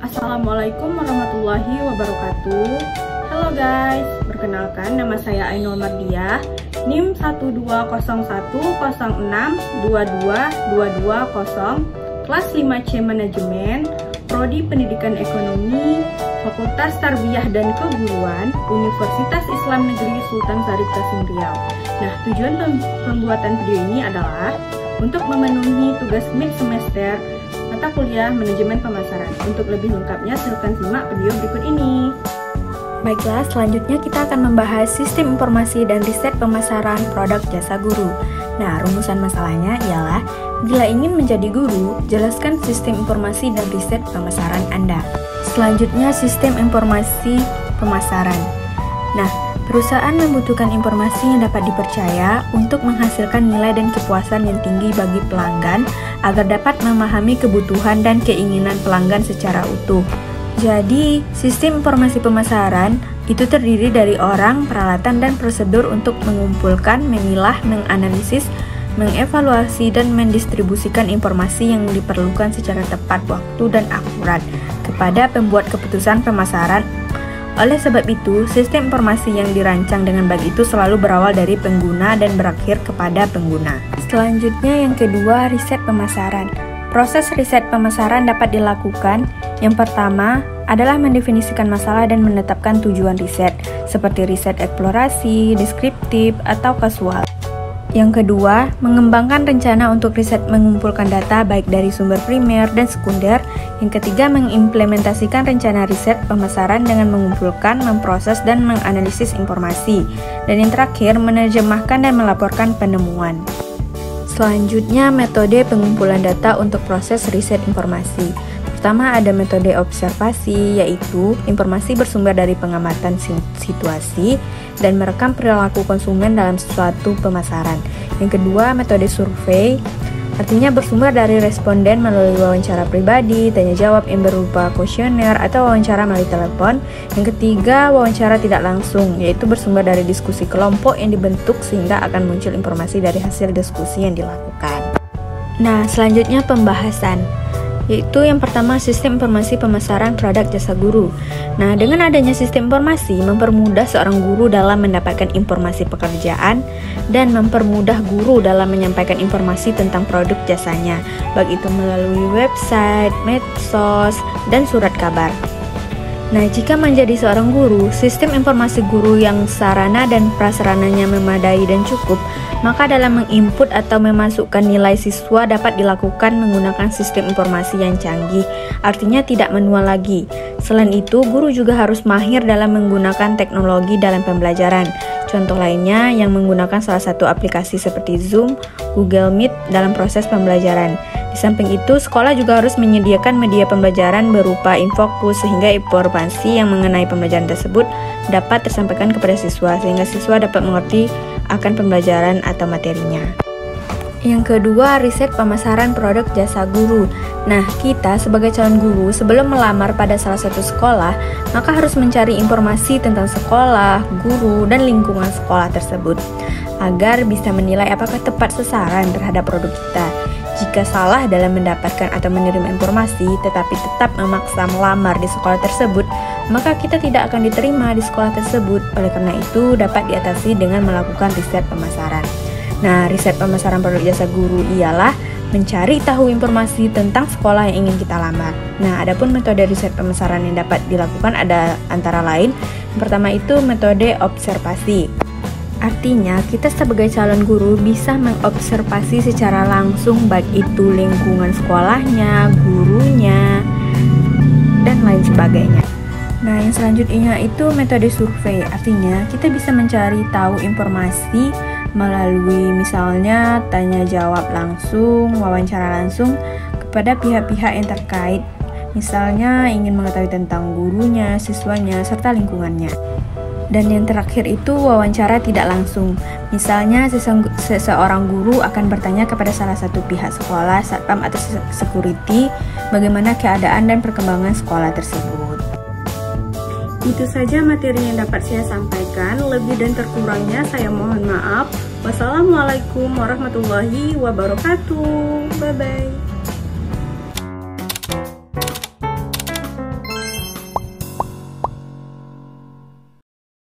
Assalamualaikum warahmatullahi wabarakatuh. Halo guys, perkenalkan nama saya Ainul Mardiah, NIM 12101622220, kelas 5C Manajemen, Prodi Pendidikan Ekonomi, Fakultas Tarbiyah dan Keguruan, Universitas Islam Negeri Sultan Syarif Qasim Riau. Nah, tujuan pembuatan video ini adalah untuk memenuhi tugas mid semester mata kuliah Manajemen Pemasaran. Untuk lebih lengkapnya, silakan simak video berikut ini. Baiklah, selanjutnya kita akan membahas sistem informasi dan riset pemasaran produk jasa guru. Nah, rumusan masalahnya ialah, bila ingin menjadi guru, jelaskan sistem informasi dan riset pemasaran Anda. Selanjutnya, sistem informasi pemasaran. Nah, perusahaan membutuhkan informasi yang dapat dipercaya untuk menghasilkan nilai dan kepuasan yang tinggi bagi pelanggan agar dapat memahami kebutuhan dan keinginan pelanggan secara utuh. Jadi, sistem informasi pemasaran itu terdiri dari orang, peralatan, dan prosedur untuk mengumpulkan, memilah, menganalisis, mengevaluasi, dan mendistribusikan informasi yang diperlukan secara tepat waktu dan akurat kepada pembuat keputusan pemasaran. Oleh sebab itu, sistem informasi yang dirancang dengan baik itu selalu berawal dari pengguna dan berakhir kepada pengguna. Selanjutnya yang kedua, riset pemasaran. Proses riset pemasaran dapat dilakukan. Yang pertama adalah mendefinisikan masalah dan menetapkan tujuan riset, seperti riset eksplorasi, deskriptif, atau kasual. Yang kedua, mengembangkan rencana untuk riset mengumpulkan data baik dari sumber primer dan sekunder. Yang ketiga, mengimplementasikan rencana riset pemasaran dengan mengumpulkan, memproses, dan menganalisis informasi. Dan yang terakhir, menerjemahkan dan melaporkan penemuan. Selanjutnya, metode pengumpulan data untuk proses riset informasi. Pertama, ada metode observasi, yaitu informasi bersumber dari pengamatan situasi dan merekam perilaku konsumen dalam suatu pemasaran. Yang kedua, metode survei, artinya bersumber dari responden melalui wawancara pribadi, tanya jawab yang berupa kuesioner atau wawancara melalui telepon. Yang ketiga, wawancara tidak langsung, yaitu bersumber dari diskusi kelompok yang dibentuk sehingga akan muncul informasi dari hasil diskusi yang dilakukan. Nah, selanjutnya pembahasan, yaitu yang pertama, sistem informasi pemasaran produk jasa guru. Nah, dengan adanya sistem informasi mempermudah seorang guru dalam mendapatkan informasi pekerjaan dan mempermudah guru dalam menyampaikan informasi tentang produk jasanya, baik itu melalui website, medsos, dan surat kabar. Nah, jika menjadi seorang guru, sistem informasi guru yang sarana dan prasarananya memadai dan cukup, maka dalam menginput atau memasukkan nilai siswa dapat dilakukan menggunakan sistem informasi yang canggih, artinya tidak manual lagi. Selain itu, guru juga harus mahir dalam menggunakan teknologi dalam pembelajaran. Contoh lainnya yang menggunakan salah satu aplikasi seperti Zoom, Google Meet dalam proses pembelajaran. Di samping itu, sekolah juga harus menyediakan media pembelajaran berupa infokus sehingga informasi yang mengenai pembelajaran tersebut dapat tersampaikan kepada siswa sehingga siswa dapat mengerti akan pembelajaran atau materinya. Yang kedua, riset pemasaran produk jasa guru. Nah, kita sebagai calon guru sebelum melamar pada salah satu sekolah, maka harus mencari informasi tentang sekolah, guru, dan lingkungan sekolah tersebut agar bisa menilai apakah tepat sasaran terhadap produk kita. Jika salah dalam mendapatkan atau menerima informasi tetapi tetap memaksa melamar di sekolah tersebut, maka kita tidak akan diterima di sekolah tersebut. Oleh karena itu, dapat diatasi dengan melakukan riset pemasaran. Nah, riset pemasaran produk jasa guru ialah mencari tahu informasi tentang sekolah yang ingin kita lamar. Nah, adapun metode riset pemasaran yang dapat dilakukan ada antara lain. Yang pertama itu metode observasi. Artinya, kita sebagai calon guru bisa mengobservasi secara langsung baik itu lingkungan sekolahnya, gurunya, dan lain sebagainya. Nah, yang selanjutnya itu metode survei. Artinya, kita bisa mencari tahu informasi melalui misalnya tanya jawab langsung, wawancara langsung kepada pihak-pihak yang terkait. Misalnya ingin mengetahui tentang gurunya, siswanya, serta lingkungannya. Dan yang terakhir itu wawancara tidak langsung. Misalnya seseorang guru akan bertanya kepada salah satu pihak sekolah, satpam atau security, bagaimana keadaan dan perkembangan sekolah tersebut. Itu saja materi yang dapat saya sampaikan. Lebih dan terkurangnya saya mohon maaf. Wassalamualaikum warahmatullahi wabarakatuh. Bye-bye.